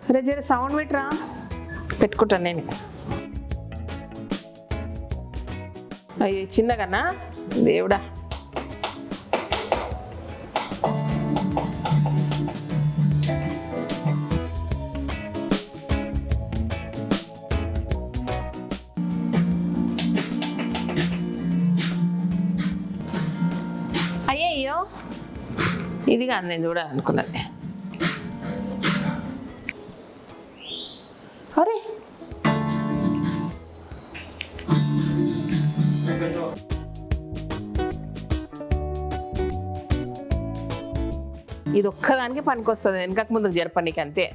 అరే జర సౌండ్ పెట్టరా, పెట్టుకుంటాను నేను. అయ్యి చిన్నగన్నా దేవుడా. అయ్యో ఇది కాదు నేను చూడాలనుకున్నది. అరే ఇది ఒక్కదానికి పనికొస్తుంది, వెనకకు ముందుకు జరపనీకి అంతే.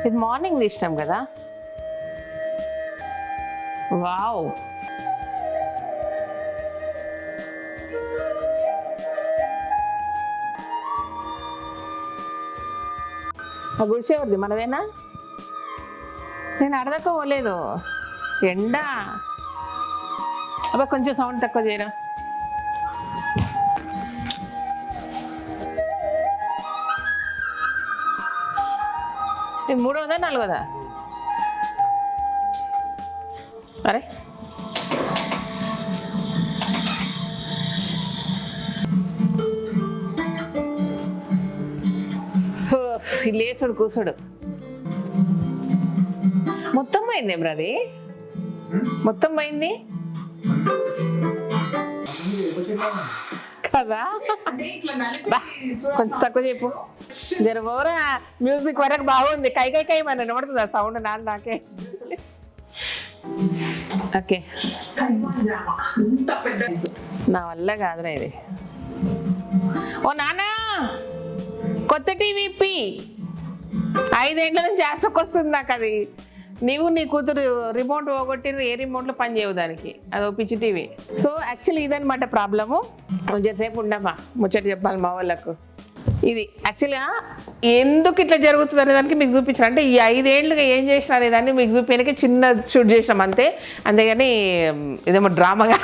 ఇది మార్నింగ్ తీసినాం కదా. వావ్, ఆ గుడిసే వద్ది మనదేనా? నేను అడదకపోలేదు. ఎండ అబ్బా, కొంచెం సౌండ్ తక్కువ చేయరా. ఇది 3వదా 4వదా? అరే లేచుడు కూసుడు మొత్తం పోయింది బ్రది, మొత్తం పోయింది కదా. కొంచెం తక్కువ చెప్పు జరబోరా. మ్యూజిక్ వరకు బాగుంది, కై కై కై మన నడుతుంది ఆ సౌండ్ నాకే. ఓకే, నా వల్ల కాదురా ఇది. ఓ నాన్న, కొత్త టీవీ ఇప్పి. 5 ఏళ్ళ నుంచి ఆస్ట్రోకి వస్తుంది నాకు అది. నీవు నీ కూతురు రిమోట్ పోగొట్టిన, ఏ రిమోట్లో పని చేయవు దానికి, అది పిచ్చి టీవీ. సో యాక్చువల్లీ ఇదనమాట ప్రాబ్లము. కొంచెంసేపు ఉండమ్మా, ముచ్చట చెప్పాలి మా వాళ్ళకు. ఇది యాక్చువల్గా ఎందుకు ఇట్లా జరుగుతుంది అనే దానికి మీకు చూపించాను. అంటే ఈ 5 ఏళ్ళుగా ఏం చేసిన అనే దాన్ని మీకు చూపించడానికి చిన్న షూట్ చేసినాం అంతే, అంతేగాని ఇదేమో డ్రామాగా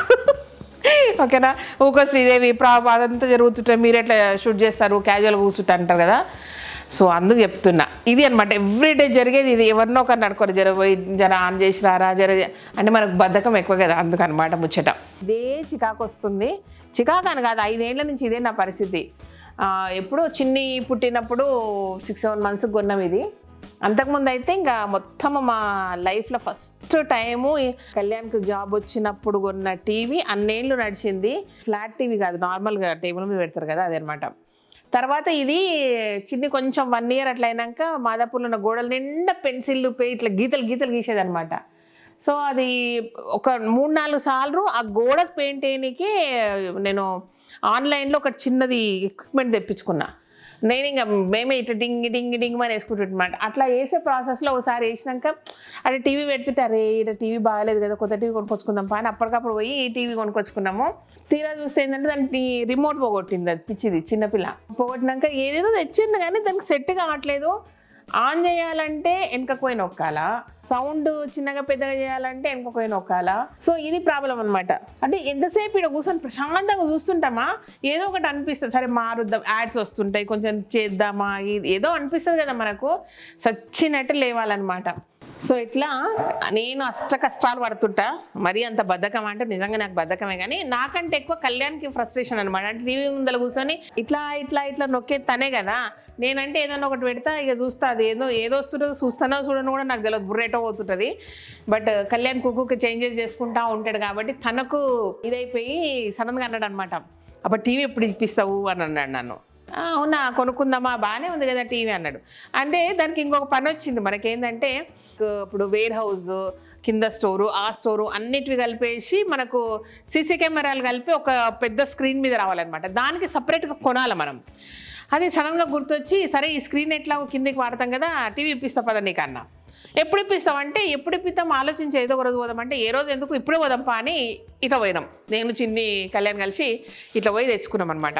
ఓకేనా. ఊక శ్రీదేవి అదంతా జరుగుతుంటే మీరు ఎట్లా షూట్ చేస్తారు, క్యాజువల్గా కూర్చుంటా అంటారు కదా. సో అందుకు చెప్తున్నా, ఇది అనమాట ఎవ్రీడే జరిగేది ఇది. ఎవరినో ఒకరిని అనుకోరు, జర ఆన్ చేసి రారా అంటే మనకు బద్ధకం ఎక్కువ కదా, అందుకనమాట ముచ్చట. ఇదే చికాకు వస్తుంది. చికాకు అని కాదు, 5 ఏళ్ళ నుంచి ఇదే నా పరిస్థితి. ఎప్పుడో చిన్ని పుట్టినప్పుడు 6-7 మంత్స్కి కొన్నాం ఇది. అంతకుముందు అయితే ఇంకా మొత్తం మా లైఫ్లో ఫస్ట్ టైము కళ్యాణ్కి జాబ్ వచ్చినప్పుడు కొన్న టీవీ అన్నేళ్ళు నడిచింది. ఫ్లాట్ టీవీ కాదు, నార్మల్గా టేబుల్ మీద పెడతారు కదా, అదనమాట. తర్వాత ఇది చిన్ని కొంచెం 1 ఇయర్ అట్లా అయినాక మాదాపూర్లో ఉన్న గోడల నిండా పెన్సిళ్ళు ఇట్లా గీతలు గీసేదనమాట. సో అది ఒక 3-4 సార్లు ఆ గోడకు పెయింట్ వేయడానికి నేను ఆన్లైన్లో ఒక చిన్నది ఎక్విప్మెంట్ తెప్పించుకున్నా. నేను ఇంకా మేమే ఇట్లా డింగ్ డింగ్ డింగ్ అని వేసుకుంటున్నమాట. అట్లా వేసే ప్రాసెస్లో ఒకసారి వేసినాక అదే టీవీ పెడుతుంటే, అరే ఇట్లా టీవీ బాగాలేదు కదా, కొత్త టీవీ కొనుక్కొచ్చుకుందాం పని అప్పటికప్పుడు పోయి ఈ టీవీ కొనుక్కొచ్చుకున్నాము. తీరా చూస్తే ఏంటంటే దానికి రిమోట్ పోగొట్టింది, అది పిచ్చిది చిన్నపిల్ల. పోగొట్టినాక ఏదేదో తెచ్చిండు కానీ దానికి సెట్ కావట్లేదు. ఆన్ చేయాలంటే వెనకకు పోయి నొక్కాలా, సౌండ్ చిన్నగా పెద్దగా చేయాలంటే వెనకకు పోయి నొక్కాలా. సో ఇది ప్రాబ్లం అనమాట. అంటే ఎంతసేపు ఇక్కడ కూర్చొని ప్రశాంతంగా చూస్తుంటామా, ఏదో ఒకటి అనిపిస్తుంది, సరే మారుద్దాం, యాడ్స్ వస్తుంటాయి కొంచెం చేద్దామా, ఏదో అనిపిస్తుంది కదా మనకు, సచ్చినట్టు లేవాలన్నమాట. సో ఇట్లా నేను కష్టాలు పడుతుంటా. మరీ అంత బద్ధకం అంటే నిజంగా నాకు బద్ధకమే, కానీ నాకంటే ఎక్కువ కళ్యాణ్కి ఫ్రస్ట్రేషన్ అనమాట. అంటే టీవీ ముందర కూర్చొని ఇట్లా ఇట్లా ఇట్లా నొక్కే తనే కదా, నేనంటే ఏదైనా ఒకటి పెడతా, ఇక చూస్తా, అది ఏదో వస్తుంటుందో చూస్తానో చూడను కూడా నాకు తెలియదు, బుర్రేటో పోతుంటుంది. బట్ కళ్యాణ్ కుక్కుకి చేంజెస్ చేసుకుంటా ఉంటాడు కాబట్టి తనకు ఇదైపోయి సడన్గా అన్నాడు అనమాట, అప్పుడు టీవీ ఎప్పుడు ఇప్పిస్తావు అని అన్నాడు నన్ను. అవునా కొనుక్కుందామా, బాగానే ఉంది కదా టీవీ అన్నాడు. అంటే దానికి ఇంకొక పని వచ్చింది మనకేంటంటే, ఇప్పుడు వేర్ హౌస్ కింద స్టోరు, ఆ స్టోరు అన్నిటివి కలిపేసి మనకు సీసీ కెమెరాలు కలిపి ఒక పెద్ద స్క్రీన్ మీద రావాలన్నమాట. దానికి సపరేట్గా కొనాలి మనం. అది సడన్గా గుర్తొచ్చి, సరే ఈ స్క్రీన్ ఎట్లా కిందికి వాడతాం కదా, టీవీ ఇప్పిస్తా పద నీకన్నా. ఎప్పుడు ఇప్పిస్తామంటే, ఎప్పుడు ఇప్పిస్తాం ఆలోచించి ఏదో ఒక రోజు పోదామంటే, ఏ రోజు ఎందుకు ఇప్పుడే పోదాంపా అని ఇట్లా పోయినాం. నేను చిన్ని కళ్యాణ్ కలిసి ఇట్లా పోయి తెచ్చుకున్నాం అనమాట.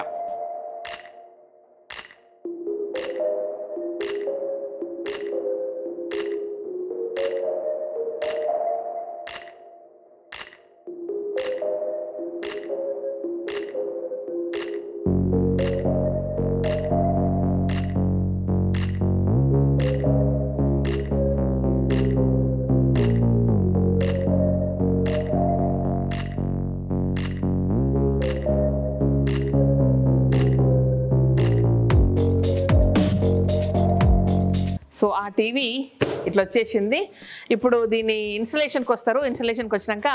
సో ఆ టీవీ ఇట్లా వచ్చేసింది. ఇప్పుడు దీన్ని ఇన్స్టలేషన్కి వస్తారు. ఇన్స్టలేషన్కి వచ్చినాక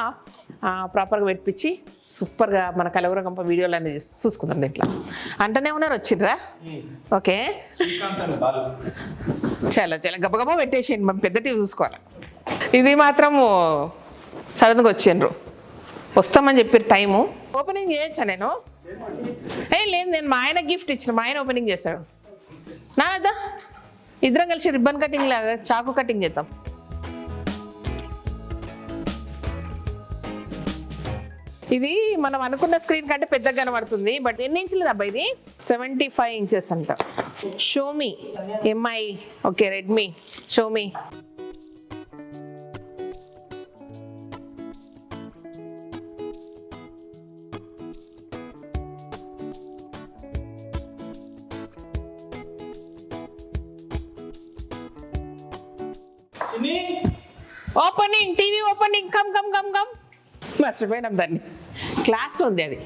ప్రాపర్గా పెట్టించి సూపర్గా మన కలవర గంప వీడియోలు అన్నీ చూసుకుందాం. దీంట్లో అంటనే ఉన్నారు, వచ్చిండ్రా? ఓకే, చాలా చాలా గబగబా పెట్టేసేయండి, మనం పెద్ద టీవీ చూసుకోవాలి. ఇది మాత్రము సడన్గా వచ్చిండ్రు, వస్తామని చెప్పారు టైము. ఓపెనింగ్ చేయొచ్చా నేను? లేదు, నేను మా ఆయన గిఫ్ట్ ఇచ్చిన, మా ఆయన ఓపెనింగ్ చేస్తాడు. నాదా ఇద్దరం కలిసి రిబ్బన్ కటింగ్ లాగా చాకు కటింగ్ చేద్దాం. ఇది మనం అనుకున్న స్క్రీన్ కంటే పెద్దగా కనబడుతుంది, బట్ ఎన్ని ఇంచులు అబ్బా ఇది? 75 ఇంచెస్ అంట. Xiaomi Mi, okay Redmi Xiaomi. Opening, TV opening, come come come come. మర్చిపోయినాం దాన్ని, క్లాస్ ఉంది అది.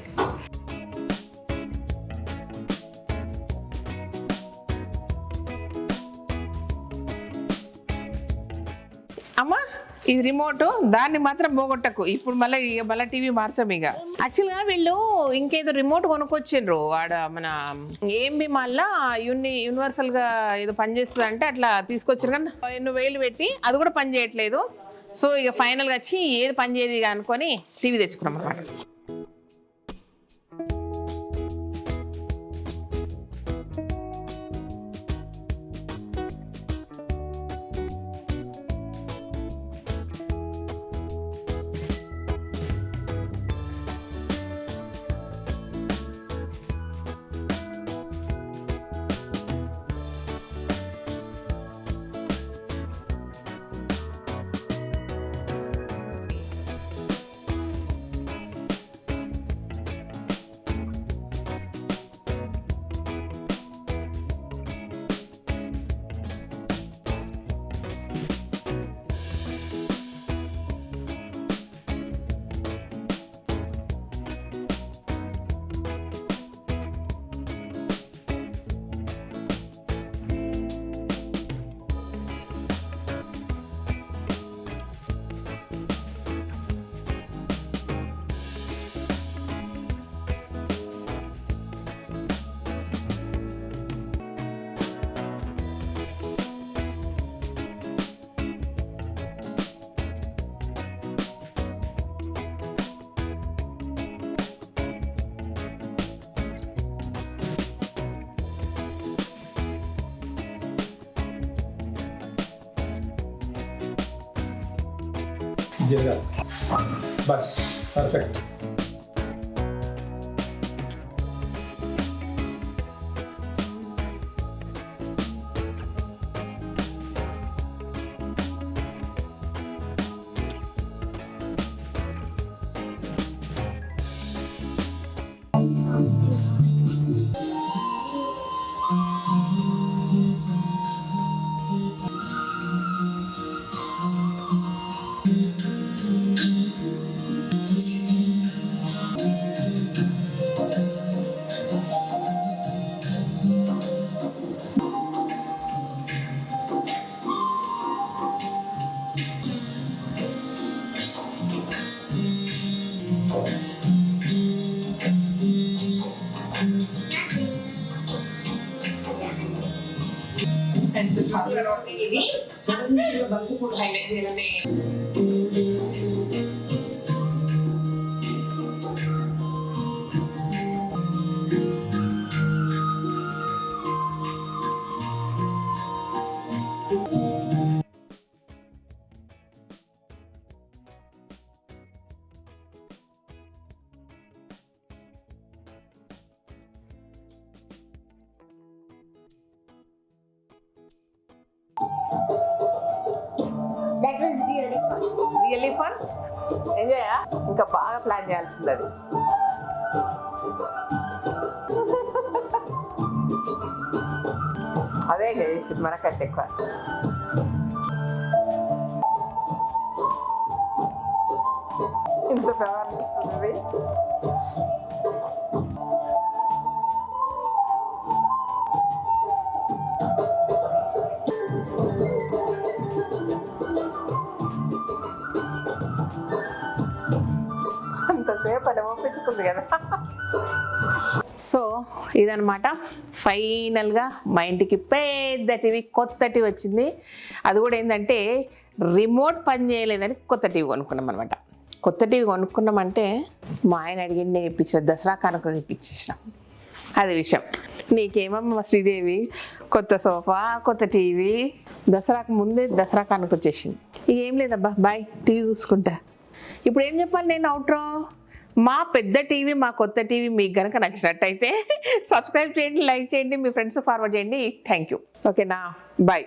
అమ్మా ఇది రిమోట్, దాన్ని మాత్రం పోగొట్టకు. ఇప్పుడు మళ్ళీ టీవీ మార్చాం ఇక. యాక్చువల్గా వీళ్ళు ఇంకేదో రిమోట్ కొనుక్కొచ్చిండ్రు ఆడ మన ఏంబి మాల్లో, యూనివర్సల్ గా ఏదో పనిచేస్తుంది అంటే అట్లా తీసుకొచ్చారు, కానీ 8,000 పెట్టి అది కూడా పని చేయట్లేదు. సో ఇక ఫైనల్గా వచ్చి ఏది పని చేయదు అనుకొని టీవీ తెచ్చుకున్నాం అన్నమాట. बस परफेक्ट. ఇది బంతి పూలు హైలైట్ చేయాలని. That was really fun. Really fun, enjoy. ఇంకా బాగా ప్లాన్ చేయాల్సింది అది. అదే చేసింది మనకంటే ఎక్కువ. ఇంత ప్రవర్తిస్తుంది. ఇంతసేపు అలా ఒప్పించుకుంది కదా. సో ఇదనమాట ఫైనల్గా మా ఇంటికి పెద్ద టీవీ, కొత్త టీవీ వచ్చింది. అది కూడా ఏంటంటే రిమోట్ పని చేయలేదని కొత్త టీవీ కొనుక్కున్నాం అనమాట. కొత్త టీవీ కొనుక్కున్నామంటే మా ఆయన అడిగింది, నేను ఇప్పించిన దసరా కానుక ఇప్పించేసిన. అది విషయం. నీకేమమ్మా శ్రీదేవి, కొత్త సోఫా, కొత్త టీవీ, దసరాకు ముందే దసరా కానుక వచ్చేసింది. ఇక ఏం లేదబ్బా, బాయ్, టీవీ చూసుకుంటా. ఇప్పుడు ఏం చెప్పాలి నేను అవుట్రో? మా పెద్ద టీవీ, మా కొత్త టీవీ మీకు కనుక నచ్చినట్టయితే సబ్స్క్రైబ్ చేయండి, లైక్ చేయండి, మీ ఫ్రెండ్స్ ఫార్వర్డ్ చేయండి. Thank you. ఓకేనా, బాయ్.